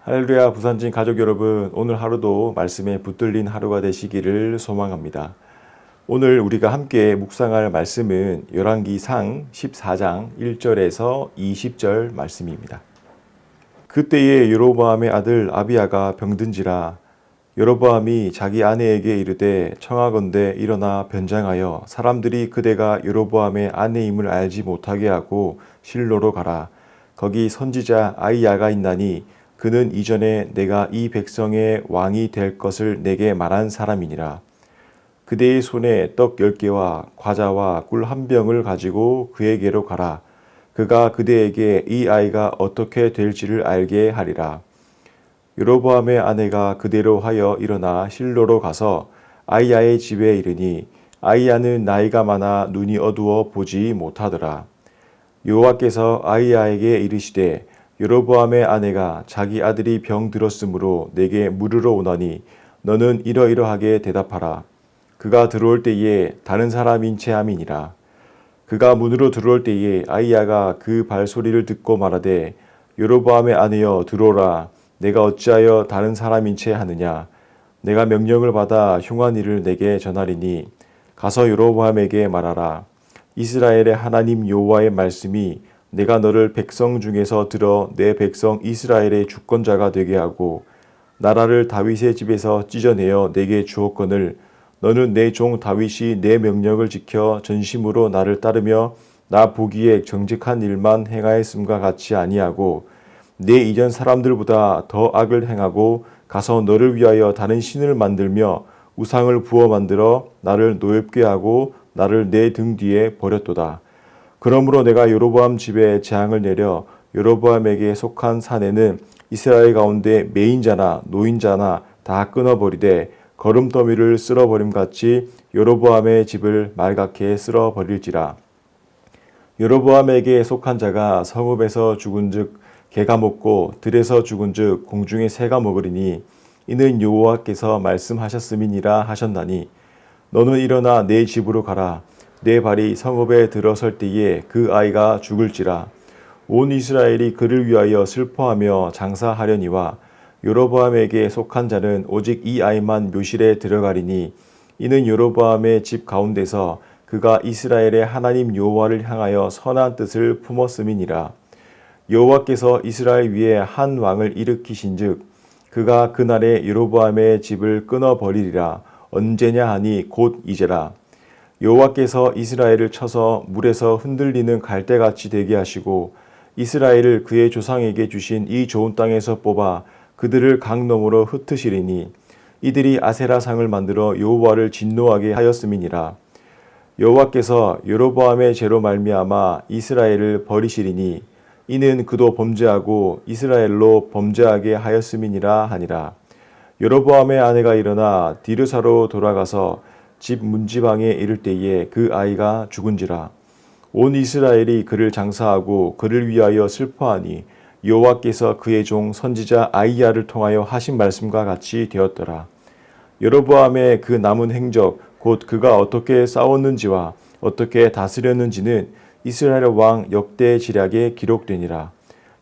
할렐루야, 부산진 가족 여러분, 오늘 하루도 말씀에 붙들린 하루가 되시기를 소망합니다. 오늘 우리가 함께 묵상할 말씀은 열왕기상 14장 1절에서 20절 말씀입니다. 그때에 여로보암의 아들 아비야가 병든지라. 여로보암이 자기 아내에게 이르되 청하건대 일어나 변장하여 사람들이 그대가 여로보암의 아내임을 알지 못하게 하고 실로로 가라. 거기 선지자 아히야가 있나니 그는 이전에 내가 이 백성의 왕이 될 것을 내게 말한 사람이니라. 그대의 손에 떡 10개와 과자와 꿀 1병을 가지고 그에게로 가라. 그가 그대에게 이 아이가 어떻게 될지를 알게 하리라. 여로보암의 아내가 그대로 하여 일어나 실로로 가서 아히야의 집에 이르니 아히야는 나이가 많아 눈이 어두워 보지 못하더라. 여호와께서 아히야에게 이르시되 여로보암의 아내가 자기 아들이 병들었으므로 내게 물으러 오나니 너는 이러이러하게 대답하라. 그가 들어올 때에 다른 사람인 채 함이니라. 그가 문으로 들어올 때에 아히야가 그 발소리를 듣고 말하되 여로보암의 아내여 들어오라. 내가 어찌하여 다른 사람인 채 하느냐. 내가 명령을 받아 흉한 일을 내게 전하리니 가서 여로보암에게 말하라. 이스라엘의 하나님 여호와의 말씀이 내가 너를 백성 중에서 들어 내 백성 이스라엘의 주권자가 되게 하고 나라를 다윗의 집에서 찢어내어 내게 주었거늘 너는 내 종 다윗이 내 명령을 지켜 전심으로 나를 따르며 나 보기에 정직한 일만 행하였음과 같이 아니하고 내 이전 사람들보다 더 악을 행하고 가서 너를 위하여 다른 신을 만들며 우상을 부어 만들어 나를 노엽게 하고 나를 내 등 뒤에 버렸도다. 그러므로 내가 여로보암 집에 재앙을 내려 여로보암에게 속한 사내는 이스라엘 가운데 매인자나 노인자나 다 끊어버리되 거름더미를 쓸어버림같이 여로보암의 집을 말갛게 쓸어버릴지라. 여로보암에게 속한 자가 성읍에서 죽은즉 개가 먹고 들에서 죽은즉 공중의 새가 먹으리니 이는 여호와께서 말씀하셨음이니라 하셨나니 너는 일어나 내 집으로 가라. 내 발이 성읍에 들어설 때에 그 아이가 죽을지라. 온 이스라엘이 그를 위하여 슬퍼하며 장사하려니와 여로보암에게 속한 자는 오직 이 아이만 묘실에 들어가리니 이는 여로보암의 집 가운데서 그가 이스라엘의 하나님 여호와를 향하여 선한 뜻을 품었음이니라. 여호와께서 이스라엘 위에 한 왕을 일으키신즉 그가 그날에 여로보암의 집을 끊어버리리라. 언제냐 하니 곧 이제라. 여호와께서 이스라엘을 쳐서 물에서 흔들리는 갈대같이 되게 하시고 이스라엘을 그의 조상에게 주신 이 좋은 땅에서 뽑아 그들을 강 너머로 흩으시리니 이들이 아세라상을 만들어 여호와를 진노하게 하였음이니라. 여호와께서 여로보암의 죄로 말미암아 이스라엘을 버리시리니 이는 그도 범죄하고 이스라엘로 범죄하게 하였음이니라 하니라. 여로보암의 아내가 일어나 디르사로 돌아가서 집 문지방에 이를 때에 그 아이가 죽은지라. 온 이스라엘이 그를 장사하고 그를 위하여 슬퍼하니 여호와께서 그의 종 선지자 아히야를 통하여 하신 말씀과 같이 되었더라. 여로보암의 그 남은 행적 곧 그가 어떻게 싸웠는지와 어떻게 다스렸는지는 이스라엘 왕 역대 지략에 기록되니라.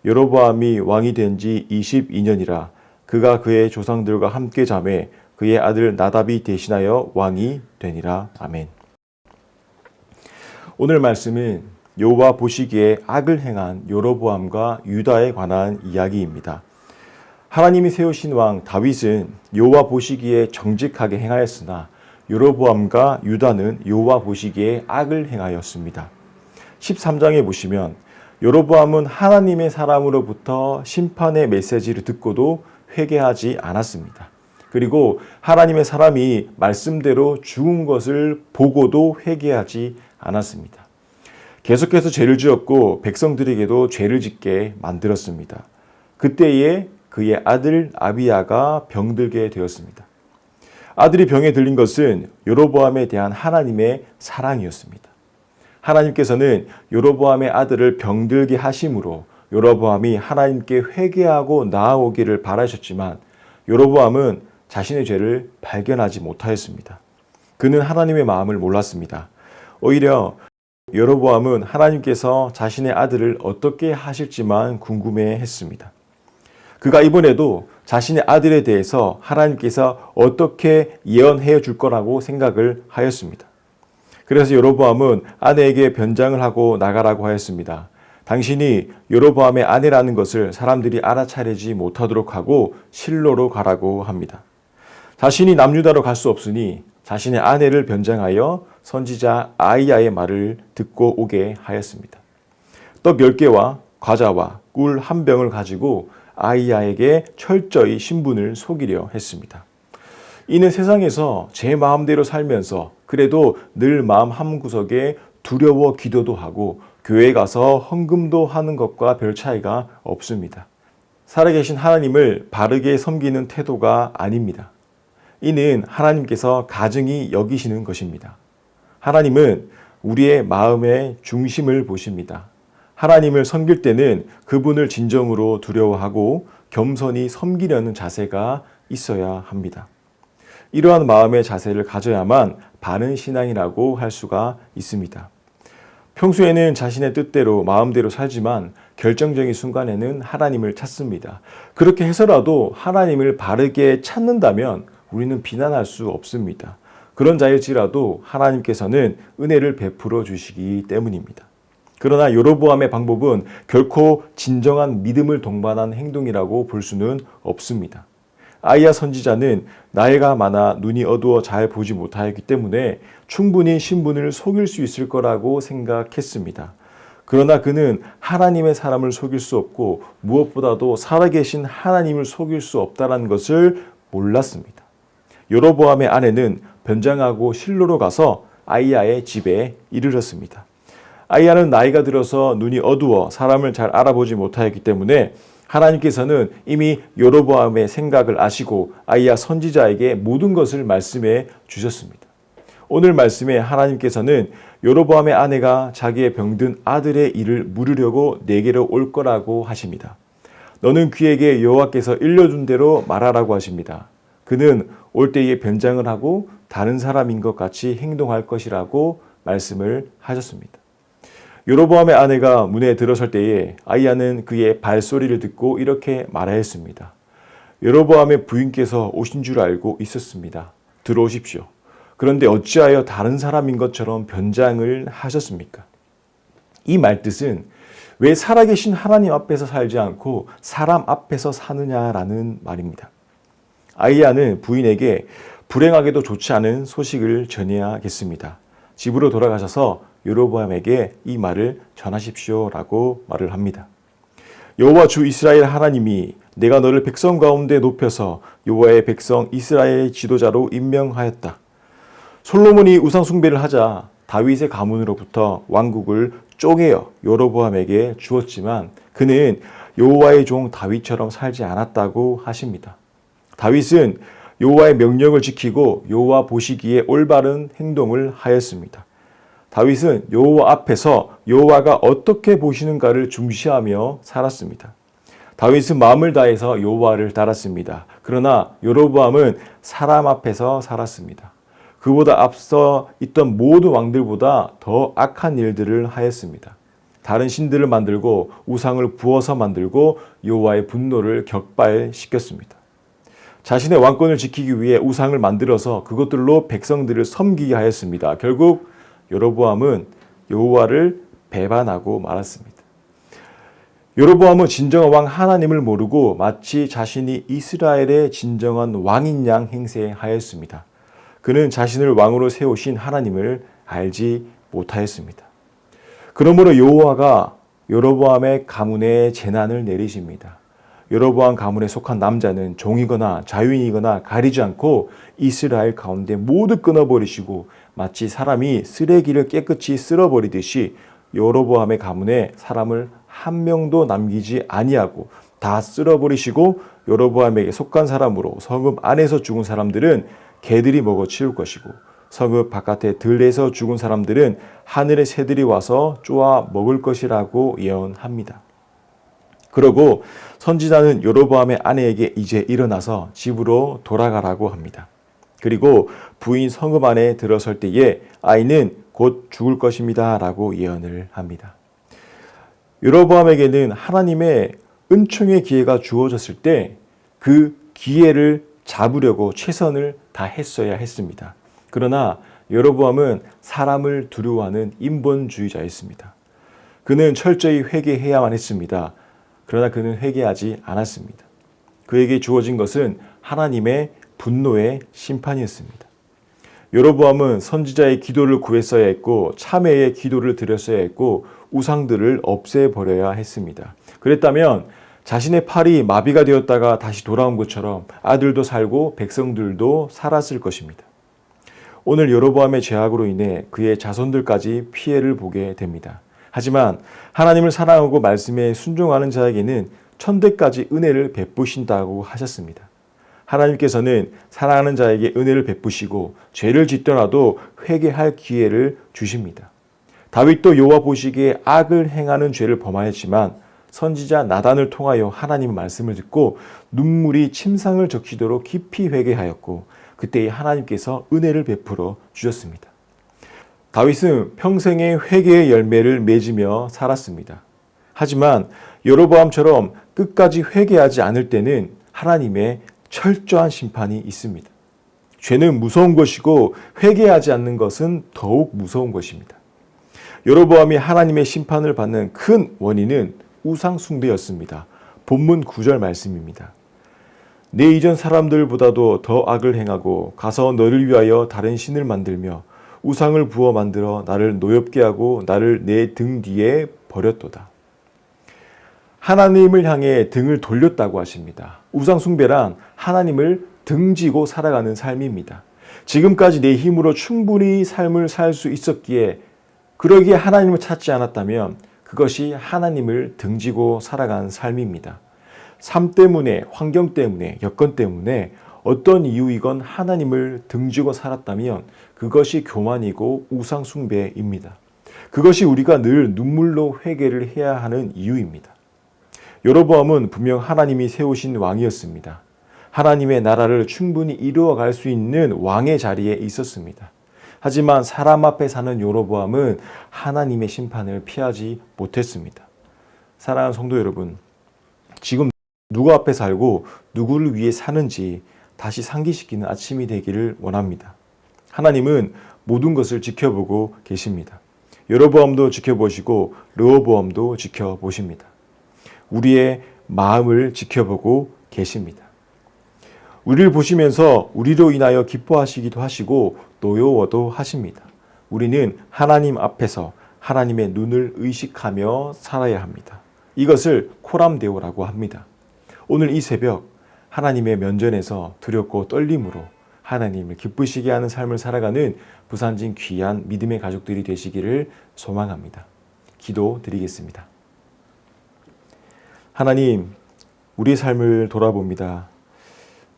여로보암이 왕이 된 지 22년이라. 그가 그의 조상들과 함께 잠에 그의 아들 나답이 대신하여 왕이 되니라. 아멘. 오늘 말씀은 여호와 보시기에 악을 행한 여로보암과 유다에 관한 이야기입니다. 하나님이 세우신 왕 다윗은 여호와 보시기에 정직하게 행하였으나 여로보암과 유다는 여호와 보시기에 악을 행하였습니다. 13장에 보시면 여로보암은 하나님의 사람으로부터 심판의 메시지를 듣고도 회개하지 않았습니다. 그리고 하나님의 사람이 말씀대로 죽은 것을 보고도 회개하지 않았습니다. 계속해서 죄를 지었고 백성들에게도 죄를 짓게 만들었습니다. 그때에 그의 아들 아비야가 병들게 되었습니다. 아들이 병에 들린 것은 여로보암에 대한 하나님의 사랑이었습니다. 하나님께서는 여로보암의 아들을 병들게 하심으로 여로보암이 하나님께 회개하고 나아오기를 바라셨지만 여로보암은 자신의 죄를 발견하지 못하였습니다. 그는 하나님의 마음을 몰랐습니다. 오히려 여로보암은 하나님께서 자신의 아들을 어떻게 하실지만 궁금해했습니다. 그가 이번에도 자신의 아들에 대해서 하나님께서 어떻게 예언해 줄 거라고 생각을 하였습니다. 그래서 여로보암은 아내에게 변장을 하고 나가라고 하였습니다. 당신이 여로보암의 아내라는 것을 사람들이 알아차리지 못하도록 하고 실로로 가라고 합니다. 자신이 남유다로 갈 수 없으니 자신의 아내를 변장하여 선지자 아이야의 말을 듣고 오게 하였습니다. 떡 10개와 과자와 꿀 한 병을 가지고 아이야에게 철저히 신분을 속이려 했습니다. 이는 세상에서 제 마음대로 살면서 그래도 늘 마음 한구석에 두려워 기도도 하고 교회에 가서 헌금도 하는 것과 별 차이가 없습니다. 살아계신 하나님을 바르게 섬기는 태도가 아닙니다. 이는 하나님께서 가증히 여기시는 것입니다. 하나님은 우리의 마음의 중심을 보십니다. 하나님을 섬길 때는 그분을 진정으로 두려워하고 겸손히 섬기려는 자세가 있어야 합니다. 이러한 마음의 자세를 가져야만 바른 신앙이라고 할 수가 있습니다. 평소에는 자신의 뜻대로 마음대로 살지만 결정적인 순간에는 하나님을 찾습니다. 그렇게 해서라도 하나님을 바르게 찾는다면 우리는 비난할 수 없습니다. 그런 자일지라도 하나님께서는 은혜를 베풀어 주시기 때문입니다. 그러나 여로보암의 방법은 결코 진정한 믿음을 동반한 행동이라고 볼 수는 없습니다. 아이야 선지자는 나이가 많아 눈이 어두워 잘 보지 못하였기 때문에 충분히 신분을 속일 수 있을 거라고 생각했습니다. 그러나 그는 하나님의 사람을 속일 수 없고 무엇보다도 살아계신 하나님을 속일 수 없다는 것을 몰랐습니다. 여로보암의 아내는 변장하고 실로로 가서 아이야의 집에 이르렀습니다. 아이야는 나이가 들어서 눈이 어두워 사람을 잘 알아보지 못하였기 때문에 하나님께서는 이미 여로보암의 생각을 아시고 아이야 선지자에게 모든 것을 말씀해 주셨습니다. 오늘 말씀에 하나님께서는 여로보암의 아내가 자기의 병든 아들의 일을 물으려고 내게로 올 거라고 하십니다. 너는 그에게 여호와께서 일러준 대로 말하라고 하십니다. 그는 올 때에 변장을 하고 다른 사람인 것 같이 행동할 것이라고 말씀을 하셨습니다. 여로보암의 아내가 문에 들어설 때에 아이야는 그의 발소리를 듣고 이렇게 말하였습니다. 여로보암의 부인께서 오신 줄 알고 있었습니다. 들어오십시오. 그런데 어찌하여 다른 사람인 것처럼 변장을 하셨습니까? 이 말뜻은 왜 살아계신 하나님 앞에서 살지 않고 사람 앞에서 사느냐라는 말입니다. 아이야는 부인에게 불행하게도 좋지 않은 소식을 전해야겠습니다. 집으로 돌아가셔서 여로보암에게 이 말을 전하십시오라고 말을 합니다. 여호와 주 이스라엘 하나님이 내가 너를 백성 가운데 높여서 여호와의 백성 이스라엘의 지도자로 임명하였다. 솔로몬이 우상 숭배를 하자 다윗의 가문으로부터 왕국을 쪼개어 여로보암에게 주었지만 그는 여호와의 종 다윗처럼 살지 않았다고 하십니다. 다윗은 여호와의 명령을 지키고 여호와 보시기에 올바른 행동을 하였습니다. 다윗은 여호와 앞에서 여호와가 어떻게 보시는가를 중시하며 살았습니다. 다윗은 마음을 다해서 여호와를 따랐습니다. 그러나 여로보암은 사람 앞에서 살았습니다. 그보다 앞서 있던 모든 왕들보다 더 악한 일들을 하였습니다. 다른 신들을 만들고 우상을 부어서 만들고 여호와의 분노를 격발시켰습니다. 자신의 왕권을 지키기 위해 우상을 만들어서 그것들로 백성들을 섬기게 하였습니다. 결국 여로보암은 여호와를 배반하고 말았습니다. 여로보암은 진정한 왕 하나님을 모르고 마치 자신이 이스라엘의 진정한 왕인 양 행세하였습니다. 그는 자신을 왕으로 세우신 하나님을 알지 못하였습니다. 그러므로 여호와가 여로보암의 가문에 재난을 내리십니다. 여로보암 가문에 속한 남자는 종이거나 자유인이거나 가리지 않고 이스라엘 가운데 모두 끊어버리시고 마치 사람이 쓰레기를 깨끗이 쓸어버리듯이 여로보암의 가문에 사람을 한 명도 남기지 아니하고 다 쓸어버리시고 여로보암에게 속한 사람으로 성읍 안에서 죽은 사람들은 개들이 먹어 치울 것이고 성읍 바깥에 들에서 죽은 사람들은 하늘의 새들이 와서 쪼아 먹을 것이라고 예언합니다. 그러고 선지자는 여로보암의 아내에게 이제 일어나서 집으로 돌아가라고 합니다. 그리고 부인 성읍 안에 들어설 때에 아이는 곧 죽을 것입니다 라고 예언을 합니다. 여로보암에게는 하나님의 은총의 기회가 주어졌을 때 그 기회를 잡으려고 최선을 다했어야 했습니다. 그러나 여로보암은 사람을 두려워하는 인본주의자였습니다. 그는 철저히 회개해야만 했습니다. 그러나 그는 회개하지 않았습니다. 그에게 주어진 것은 하나님의 분노의 심판이었습니다. 여로보암은 선지자의 기도를 구했어야 했고 참회의 기도를 드렸어야 했고 우상들을 없애버려야 했습니다. 그랬다면 자신의 팔이 마비가 되었다가 다시 돌아온 것처럼 아들도 살고 백성들도 살았을 것입니다. 오늘 여로보암의 죄악으로 인해 그의 자손들까지 피해를 보게 됩니다. 하지만 하나님을 사랑하고 말씀에 순종하는 자에게는 천대까지 은혜를 베푸신다고 하셨습니다. 하나님께서는 사랑하는 자에게 은혜를 베푸시고 죄를 짓더라도 회개할 기회를 주십니다. 다윗도 여호와 보시기에 악을 행하는 죄를 범하였지만 선지자 나단을 통하여 하나님의 말씀을 듣고 눈물이 침상을 적시도록 깊이 회개하였고 그때 하나님께서 은혜를 베풀어 주셨습니다. 다윗은 평생의 회개의 열매를 맺으며 살았습니다. 하지만 여로보암처럼 끝까지 회개하지 않을 때는 하나님의 철저한 심판이 있습니다. 죄는 무서운 것이고 회개하지 않는 것은 더욱 무서운 것입니다. 여로보암이 하나님의 심판을 받는 큰 원인은 우상 숭배였습니다. 본문 9절 말씀입니다. 내 이전 사람들보다도 더 악을 행하고 가서 너를 위하여 다른 신을 만들며 우상을 부어 만들어 나를 노엽게 하고 나를 내 등 뒤에 버렸도다. 하나님을 향해 등을 돌렸다고 하십니다. 우상 숭배란 하나님을 등지고 살아가는 삶입니다. 지금까지 내 힘으로 충분히 삶을 살 수 있었기에 그러기에 하나님을 찾지 않았다면 그것이 하나님을 등지고 살아간 삶입니다. 삶 때문에, 환경 때문에, 여건 때문에 어떤 이유이건 하나님을 등지고 살았다면 그것이 교만이고 우상 숭배입니다. 그것이 우리가 늘 눈물로 회개를 해야 하는 이유입니다. 여로보암은 분명 하나님이 세우신 왕이었습니다. 하나님의 나라를 충분히 이루어갈 수 있는 왕의 자리에 있었습니다. 하지만 사람 앞에 사는 여로보암은 하나님의 심판을 피하지 못했습니다. 사랑하는 성도 여러분, 지금 누구 앞에 살고 누구를 위해 사는지 다시 상기시키는 아침이 되기를 원합니다. 하나님은 모든 것을 지켜보고 계십니다. 여로보암도 지켜보시고 르호보암도 지켜보십니다. 우리의 마음을 지켜보고 계십니다. 우리를 보시면서 우리로 인하여 기뻐하시기도 하시고 노여워도 하십니다. 우리는 하나님 앞에서 하나님의 눈을 의식하며 살아야 합니다. 이것을 코람데오라고 합니다. 오늘 이 새벽 하나님의 면전에서 두렵고 떨림으로 하나님을 기쁘시게 하는 삶을 살아가는 부산진 귀한 믿음의 가족들이 되시기를 소망합니다. 기도드리겠습니다. 하나님, 우리의 삶을 돌아봅니다.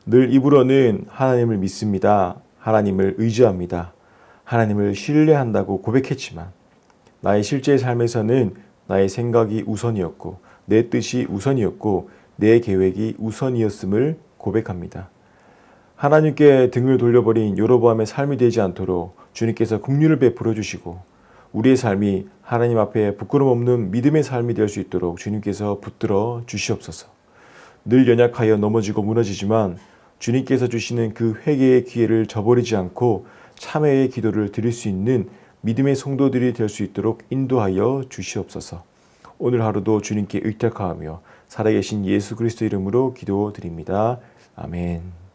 늘 입으로는 하나님을 믿습니다. 하나님을 의지합니다. 하나님을 신뢰한다고 고백했지만 나의 실제 삶에서는 나의 생각이 우선이었고 내 뜻이 우선이었고 내 계획이 우선이었음을 고백합니다. 하나님께 등을 돌려버린 여로보암의 삶이 되지 않도록 주님께서 긍휼을 베풀어 주시고 우리의 삶이 하나님 앞에 부끄럼 없는 믿음의 삶이 될 수 있도록 주님께서 붙들어 주시옵소서. 늘 연약하여 넘어지고 무너지지만 주님께서 주시는 그 회개의 기회를 저버리지 않고 참회의 기도를 드릴 수 있는 믿음의 성도들이 될 수 있도록 인도하여 주시옵소서. 오늘 하루도 주님께 의탁하며 살아계신 예수 그리스도 이름으로 기도드립니다. 아멘.